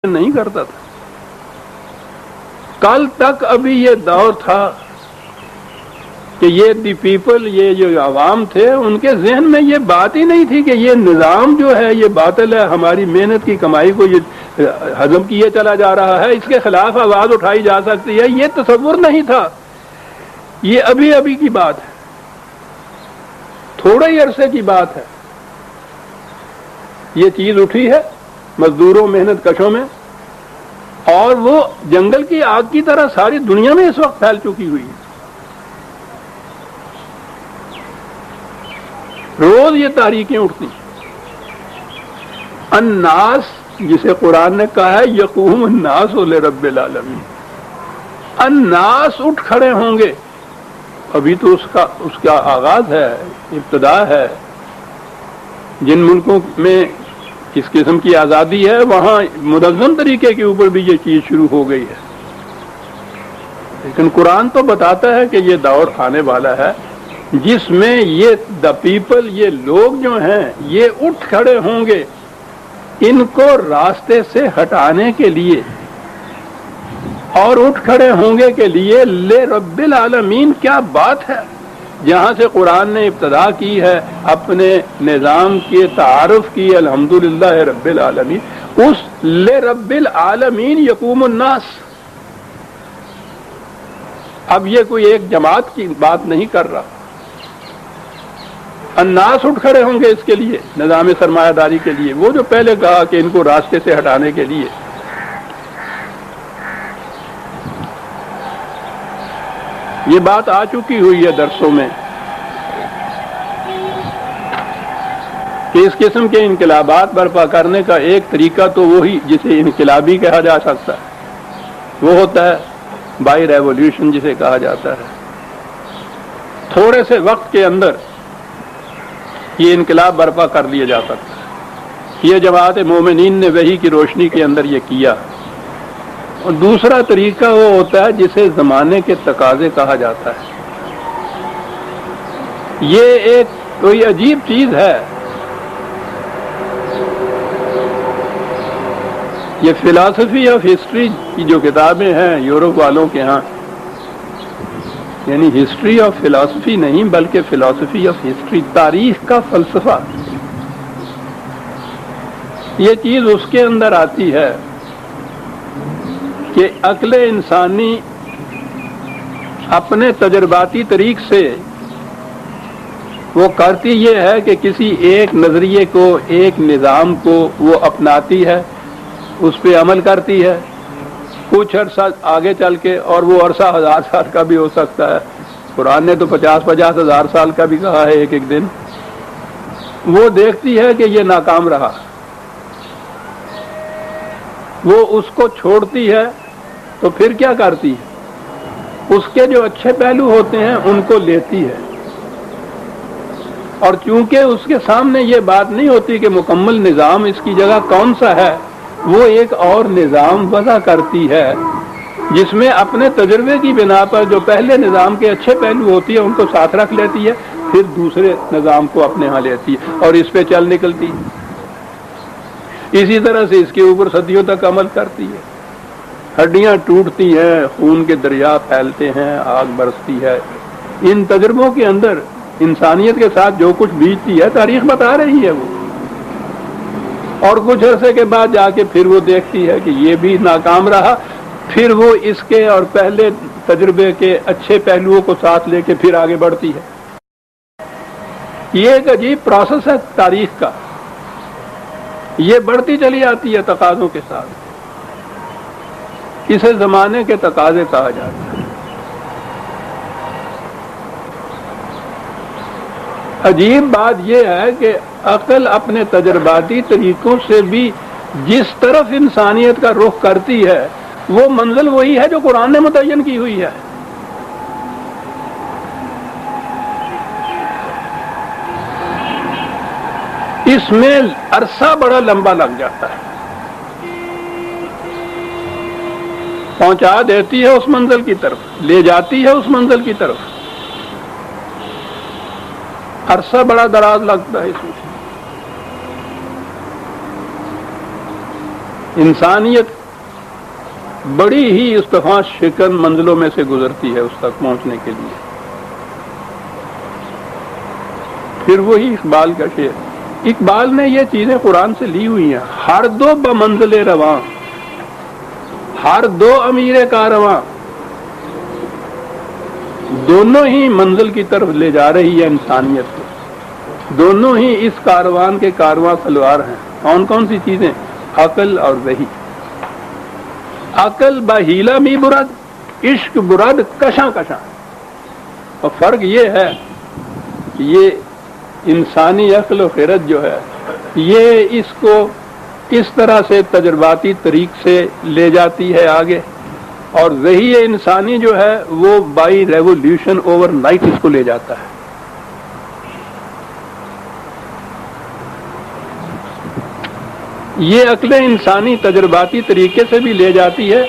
نہیں کرتا تھا. کل تک ابھی یہ دور تھا کہ یہ دی پیپل، یہ جو عوام تھے ان کے ذہن میں یہ بات ہی نہیں تھی کہ یہ نظام جو ہے یہ باطل ہے، ہماری محنت کی کمائی کو یہ ہضم کیے چلا جا رہا ہے، اس کے خلاف آواز اٹھائی جا سکتی ہے. یہ تصور نہیں تھا. یہ ابھی ابھی کی بات ہے، تھوڑے ہی عرصے کی بات ہے. یہ چیز اٹھی ہے مزدوروں محنت کشوں میں، اور وہ جنگل کی آگ کی طرح ساری دنیا میں اس وقت پھیل چکی ہوئی ہے. روز یہ تحریکیں اٹھتی. الناس جسے قرآن نے کہا ہے یقوم الناس لرب العالمین، الناس اٹھ کھڑے ہوں گے. ابھی تو اس کا آغاز ہے، ابتدا ہے. جن ملکوں میں اس قسم کی آزادی ہے وہاں منظم طریقے کے اوپر بھی یہ چیز شروع ہو گئی ہے. لیکن قرآن تو بتاتا ہے کہ یہ دور آنے والا ہے جس میں یہ دا پیپل، یہ لوگ جو ہیں یہ اٹھ کھڑے ہوں گے ان کو راستے سے ہٹانے کے لیے، اور اٹھ کھڑے ہوں گے کے لیے لے رب العالمین. کیا بات ہے! جہاں سے قرآن نے ابتدا کی ہے اپنے نظام کے تعارف کی، الحمدللہ رب العالمین، اس لے رب العالمین یقوم الناس. اب یہ کوئی ایک جماعت کی بات نہیں کر رہا. الناس اٹھ کھڑے ہوں گے اس کے لیے، نظام سرمایہ داری کے لیے، وہ جو پہلے کہا کہ ان کو راستے سے ہٹانے کے لیے. یہ بات آ چکی ہوئی ہے درسوں میں کہ اس قسم کے انقلابات برپا کرنے کا ایک طریقہ تو وہی جسے انقلابی کہا جا سکتا ہے وہ ہوتا ہے بائی ریولیوشن جسے کہا جاتا ہے. تھوڑے سے وقت کے اندر یہ انقلاب برپا کر لیا جا سکتا ہے. یہ جماعت مومنین نے وحی کی روشنی کے اندر یہ کیا. اور دوسرا طریقہ وہ ہوتا ہے جسے زمانے کے تقاضے کہا جاتا ہے. یہ ایک کوئی عجیب چیز ہے. یہ فلاسفی آف ہسٹری کی جو کتابیں ہیں یورپ والوں کے ہاں، یعنی ہسٹری آف فلاسفی نہیں بلکہ فلاسفی آف ہسٹری، تاریخ کا فلسفہ، یہ چیز اس کے اندر آتی ہے کہ عقل انسانی اپنے تجرباتی طریق سے وہ کرتی یہ ہے کہ کسی ایک نظریے کو، ایک نظام کو وہ اپناتی ہے، اس پہ عمل کرتی ہے کچھ عرصہ آگے چل کے، اور وہ عرصہ 1000 سال کا بھی ہو سکتا ہے. قرآن نے تو 50,000 ہزار سال کا بھی کہا ہے ایک ایک دن. وہ دیکھتی ہے کہ یہ ناکام رہا، وہ اس کو چھوڑتی ہے. تو پھر کیا کرتی ہے؟ اس کے جو اچھے پہلو ہوتے ہیں ان کو لیتی ہے. اور چونکہ اس کے سامنے یہ بات نہیں ہوتی کہ مکمل نظام اس کی جگہ کون سا ہے، وہ ایک اور نظام وضع کرتی ہے جس میں اپنے تجربے کی بنا پر جو پہلے نظام کے اچھے پہلو ہوتی ہے ان کو ساتھ رکھ لیتی ہے، پھر دوسرے نظام کو اپنے ہاں لیتی ہے اور اس پہ چل نکلتی ہے. اسی طرح سے اس کے اوپر صدیوں تک عمل کرتی ہے. ہڈیاں ٹوٹتی ہیں، خون کے دریا پھیلتے ہیں، آگ برستی ہے. ان تجربوں کے اندر انسانیت کے ساتھ جو کچھ بیتتی ہے تاریخ بتا رہی ہے وہ. اور کچھ عرصے کے بعد جا کے پھر وہ دیکھتی ہے کہ یہ بھی ناکام رہا، پھر وہ اس کے اور پہلے تجربے کے اچھے پہلوؤں کو ساتھ لے کے پھر آگے بڑھتی ہے. یہ ایک عجیب پروسیس ہے تاریخ کا. یہ بڑھتی چلی آتی ہے تقاضوں کے ساتھ. اسے زمانے کے تقاضے کہا جاتا ہے. عجیب بات یہ ہے کہ عقل اپنے تجرباتی طریقوں سے بھی جس طرف انسانیت کا رخ کرتی ہے وہ منزل وہی ہے جو قرآن نے متعین کی ہوئی ہے. اس میں عرصہ بڑا لمبا لگ جاتا ہے. پہنچا دیتی ہے اس منزل کی طرف، لے جاتی ہے اس منزل کی طرف. عرصہ بڑا دراز لگتا ہے اس میں. انسانیت بڑی ہی استفاق شکن منزلوں میں سے گزرتی ہے اس تک پہنچنے کے لیے. پھر وہی اقبال کا شعر، اقبال نے یہ چیزیں قرآن سے لی ہوئی ہیں. ہر دو بمنزل رواں، ہر دو امیر کارواں، دونوں ہی منزل کی طرف لے جا رہی ہے انسانیت کو. دونوں ہی اس کاروان کے کارواں سلوار ہیں. کون کون سی چیزیں؟ عقل اور وحی. عقل بہیلا می برد، عشق برد کشاں کشاں. اور فرق یہ ہے کہ یہ انسانی عقل و خرد جو ہے یہ اس کو اس طرح سے تجرباتی طریق سے لے جاتی ہے آگے، اور وہی انسانی جو ہے وہ بائی ریولیوشن اوور نائٹ اس کو لے جاتا ہے. یہ عقل انسانی تجرباتی طریقے سے بھی لے جاتی ہے.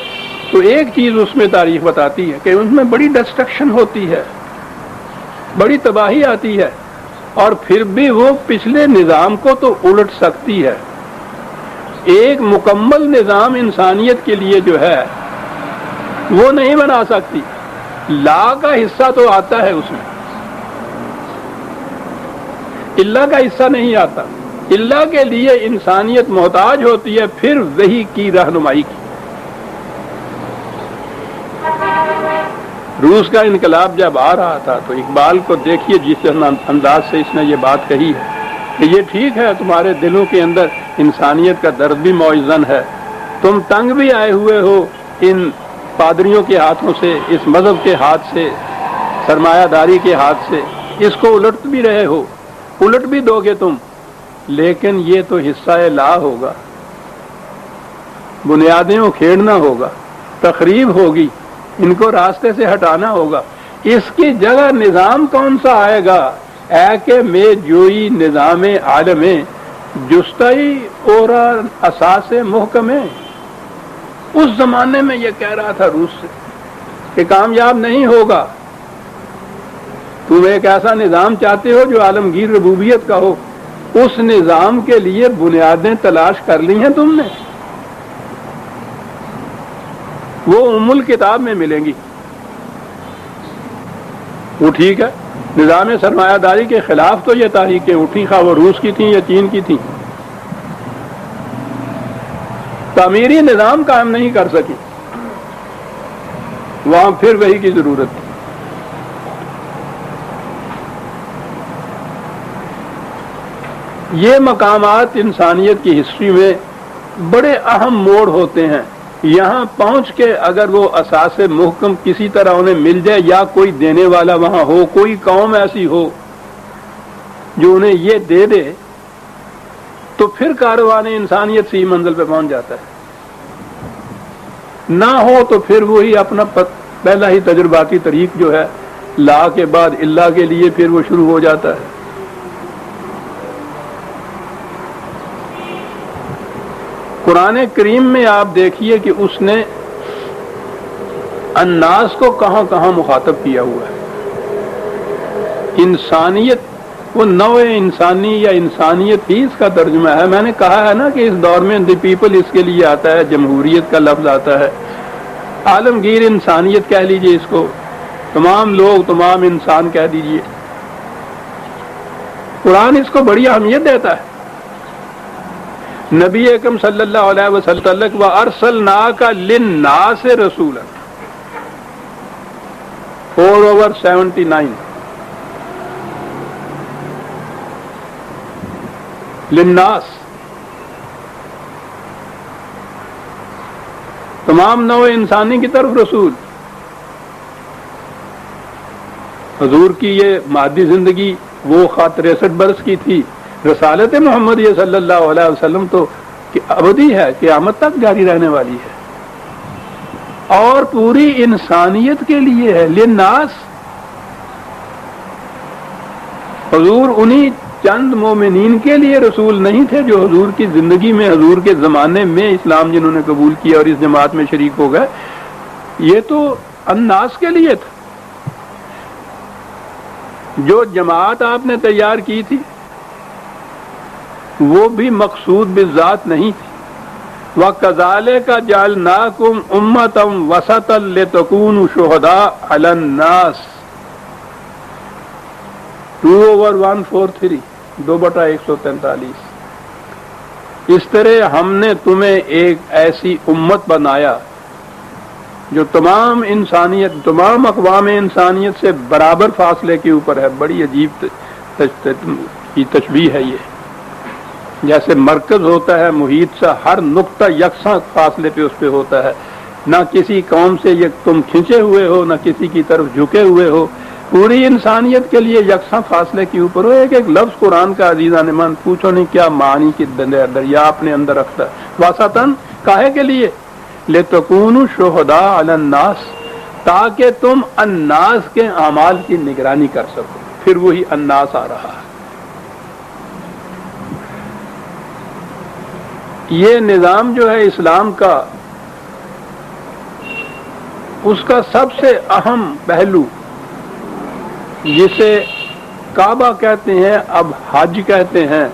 تو ایک چیز اس میں تاریخ بتاتی ہے کہ اس میں بڑی ڈسٹرکشن ہوتی ہے، بڑی تباہی آتی ہے، اور پھر بھی وہ پچھلے نظام کو تو الٹ سکتی ہے. ایک مکمل نظام انسانیت کے لیے جو ہے وہ نہیں بنا سکتی. لا کا حصہ تو آتا ہے اس میں، اللہ کا حصہ نہیں آتا. اللہ کے لیے انسانیت محتاج ہوتی ہے پھر وحی کی رہنمائی کی. روس کا انقلاب جب آ رہا تھا تو اقبال کو دیکھیے جس انداز سے اس نے یہ بات کہی ہے کہ یہ ٹھیک ہے تمہارے دلوں کے اندر انسانیت کا درد بھی موزن ہے، تم تنگ بھی آئے ہوئے ہو ان پادریوں کے ہاتھوں سے، اس مذہب کے ہاتھ سے، سرمایہ داری کے ہاتھ سے، اس کو الٹ بھی رہے ہو، الٹ بھی دو گے تم، لیکن یہ تو حصہ لا ہوگا، بنیادیں اکھیڑنا ہوگا، تخریب ہوگی، ان کو راستے سے ہٹانا ہوگا. اس کی جگہ نظام کون سا آئے گا؟ اے کہ میں جوئی نظام عالم جستئی اور اساس محکم. اس زمانے میں یہ کہہ رہا تھا روس سے کہ کامیاب نہیں ہوگا، تم ایک ایسا نظام چاہتے ہو جو عالمگیر ربوبیت کا ہو، اس نظام کے لیے بنیادیں تلاش کر لی ہیں تم نے، وہ ام الکتاب میں ملیں گی. وہ ٹھیک ہے، نظام سرمایہ داری کے خلاف تو یہ تحریکیں اٹھی، خواہ وہ روس کی تھیں یا چین کی تھیں، تعمیری نظام قائم نہیں کر سکی، وہاں پھر وہی کی ضرورت تھی. یہ مقامات انسانیت کی ہسٹری میں بڑے اہم موڑ ہوتے ہیں. یہاں پہنچ کے اگر وہ اساس محکم کسی طرح انہیں مل جائے، یا کوئی دینے والا وہاں ہو، کوئی قوم ایسی ہو جو انہیں یہ دے دے، تو پھر کاروان انسانیت سی منزل پہ پہنچ جاتا ہے. نہ ہو تو پھر وہی اپنا پہلا ہی تجرباتی طریق جو ہے لا کے بعد اللہ کے لیے پھر وہ شروع ہو جاتا ہے. قرآن کریم میں آپ دیکھیے کہ اس نے الناس کو کہاں کہاں مخاطب کیا ہوا ہے. انسانیت، وہ نوع انسانی یا انسانیت ہی اس کا ترجمہ ہے. میں نے کہا ہے نا کہ اس دور میں دی پیپل اس کے لیے آتا ہے، جمہوریت کا لفظ آتا ہے، عالمگیر انسانیت کہہ لیجئے اس کو، تمام لوگ، تمام انسان کہہ دیجئے. قرآن اس کو بڑی اہمیت دیتا ہے. نبی اکرم صلی اللہ علیہ وسلم وَأَرْسَلْنَاكَ لِلنَّاسِ رَسُولًا 4/79 للناس، تمام نوع انسانی کی طرف رسول. حضور کی یہ مادی زندگی وہ 63 برس کی تھی، رسالت محمد صلی اللہ علیہ وسلم تو ابدی ہے، قیامت تک جاری رہنے والی ہے، اور پوری انسانیت کے لیے ہے. للناس، حضور انہی چند مومنین کے لیے رسول نہیں تھے جو حضور کی زندگی میں، حضور کے زمانے میں اسلام جنہوں نے قبول کیا اور اس جماعت میں شریک ہو گئے. یہ تو الناس کے لیے تھا. جو جماعت آپ نے تیار کی تھی وہ بھی مقصود بالذات نہیں تھی، وَكَذَلِكَ جَعَلْنَاكُمْ أُمَّةً وَسَطًا لِتَكُونُوا شُهَدَاءَ عَلَى النَّاسِ 2/143 2/143 اس طرح ہم نے تمہیں ایک ایسی امت بنایا جو تمام انسانیت، تمام اقوام انسانیت سے برابر فاصلے کے اوپر ہے۔ بڑی عجیب کی تشبیہ ہے یہ، جیسے مرکز ہوتا ہے محیط سے، ہر نقطہ یکساں فاصلے پہ اس پہ ہوتا ہے، نہ کسی قوم سے یہ تم کھنچے ہوئے ہو، نہ کسی کی طرف جھکے ہوئے ہو، پوری انسانیت کے لیے یکساں فاصلے کے اوپر ہو۔ ایک ایک لفظ قرآن کا عزیزان من پوچھو نہیں کیا معنی کی دریا اپنے اندر رکھتا ہے۔ واسطن کاہے کے لیے؟ لتکونوا شہداء علی الناس، تاکہ تم الناس کے اعمال کی نگرانی کر سکو۔ پھر وہی الناس آ رہا ہے۔ یہ نظام جو ہے اسلام کا، اس کا سب سے اہم پہلو جسے کعبہ کہتے ہیں، اب حج کہتے ہیں،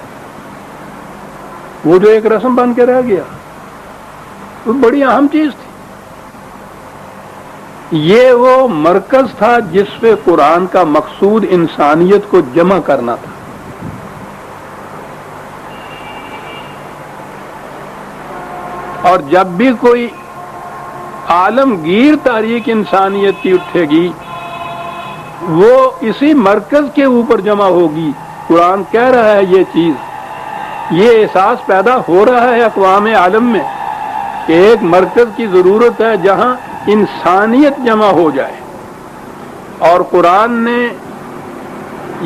وہ جو ایک رسم بن کے رہ گیا، وہ بڑی اہم چیز تھی۔ یہ وہ مرکز تھا جس پہ قرآن کا مقصود انسانیت کو جمع کرنا تھا۔ اور جب بھی کوئی عالمگیر تاریخ انسانیت کی اٹھے گی، وہ اسی مرکز کے اوپر جمع ہوگی۔ قرآن کہہ رہا ہے یہ چیز، یہ احساس پیدا ہو رہا ہے اقوام عالم میں کہ ایک مرکز کی ضرورت ہے جہاں انسانیت جمع ہو جائے۔ اور قرآن نے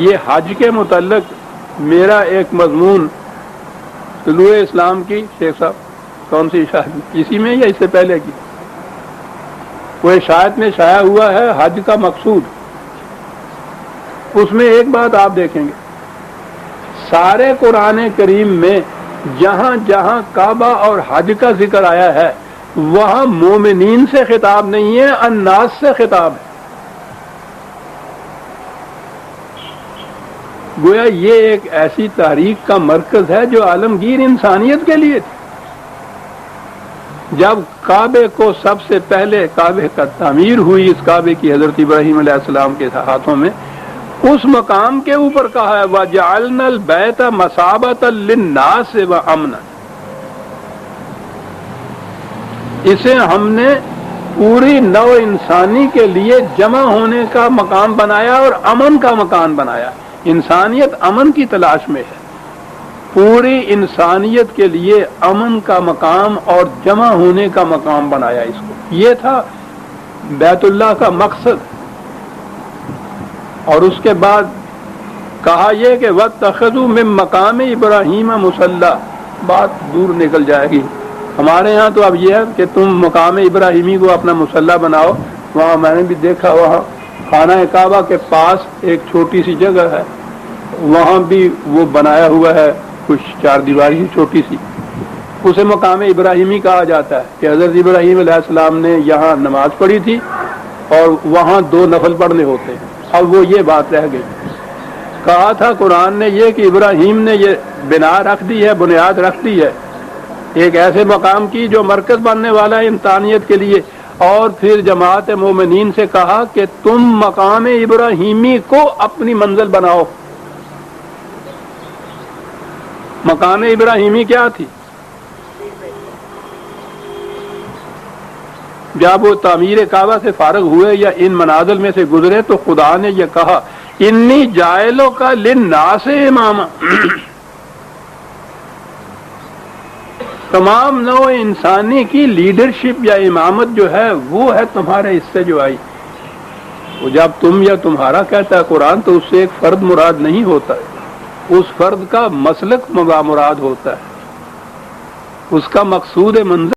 یہ حج کے متعلق میرا ایک مضمون طلوع اسلام کی، شیخ صاحب کون سی شاید اسی میں یا اس سے پہلے کی، وہ شاید میں شائع ہوا ہے حج کا مقصود۔ اس میں ایک بات آپ دیکھیں گے، سارے قرآن کریم میں جہاں جہاں کعبہ اور حج کا ذکر آیا ہے، وہاں مومنین سے خطاب نہیں ہے، الناس سے خطاب ہے۔ گویا یہ ایک ایسی تاریخ کا مرکز ہے جو عالمگیر انسانیت کے لیے تھی۔ جب کعبے کو سب سے پہلے کعبے کا تعمیر ہوئی، اس کعبے کی حضرت ابراہیم علیہ السلام کے ہاتھوں میں، اس مقام کے اوپر کہا ہے وَجَعَلْنَا الْبَيْتَ مَثَابَةً لِلنَّاسِ وَأَمْنًا، اسے ہم نے پوری نو انسانی کے لیے جمع ہونے کا مقام بنایا اور امن کا مکان بنایا۔ انسانیت امن کی تلاش میں ہے، پوری انسانیت کے لیے امن کا مقام اور جمع ہونے کا مقام بنایا اس کو۔ یہ تھا بیت اللہ کا مقصد۔ اور اس کے بعد کہا یہ کہ وَاتَّخَذُوا مِن مَّقَامِ إِبْرَاهِيمَ مُصَلًّى، بات دور نکل جائے گی۔ ہمارے ہاں تو اب یہ ہے کہ تم مقام ابراہیمی کو اپنا مصلی بناؤ۔ وہاں میں نے بھی دیکھا، وہاں خانہ کعبہ کے پاس ایک چھوٹی سی جگہ ہے، وہاں بھی وہ بنایا ہوا ہے کچھ چار دیواری چھوٹی سی، اسے مقام ابراہیمی کہا جاتا ہے کہ حضرت ابراہیم علیہ السلام نے یہاں نماز پڑھی تھی اور وہاں 2 نفل پڑھنے ہوتے ہیں۔ اب وہ یہ بات رہ گئی۔ کہا تھا قرآن نے یہ کہ ابراہیم نے یہ بنا رکھ دی ہے، بنیاد رکھ دی ہے ایک ایسے مقام کی جو مرکز بننے والا ہے انسانیت کے لیے۔ اور پھر جماعت مومنین سے کہا کہ تم مقام ابراہیمی کو اپنی منزل بناؤ۔ مقام ابراہیمی کیا تھی؟ جب وہ تعمیر کعبہ سے فارغ ہوئے یا ان منازل میں سے گزرے تو خدا نے یہ کہا انی جاعلک للناس اماما، تمام نوع انسانی کی لیڈرشپ یا امامت جو ہے وہ ہے تمہارے حصے جو آئی۔ وہ جب تم یا تمہارا کہتا ہے قرآن تو اس سے ایک فرد مراد نہیں ہوتا ہے، اس فرد کا مسلک مراد ہوتا ہے، اس کا مقصود منزل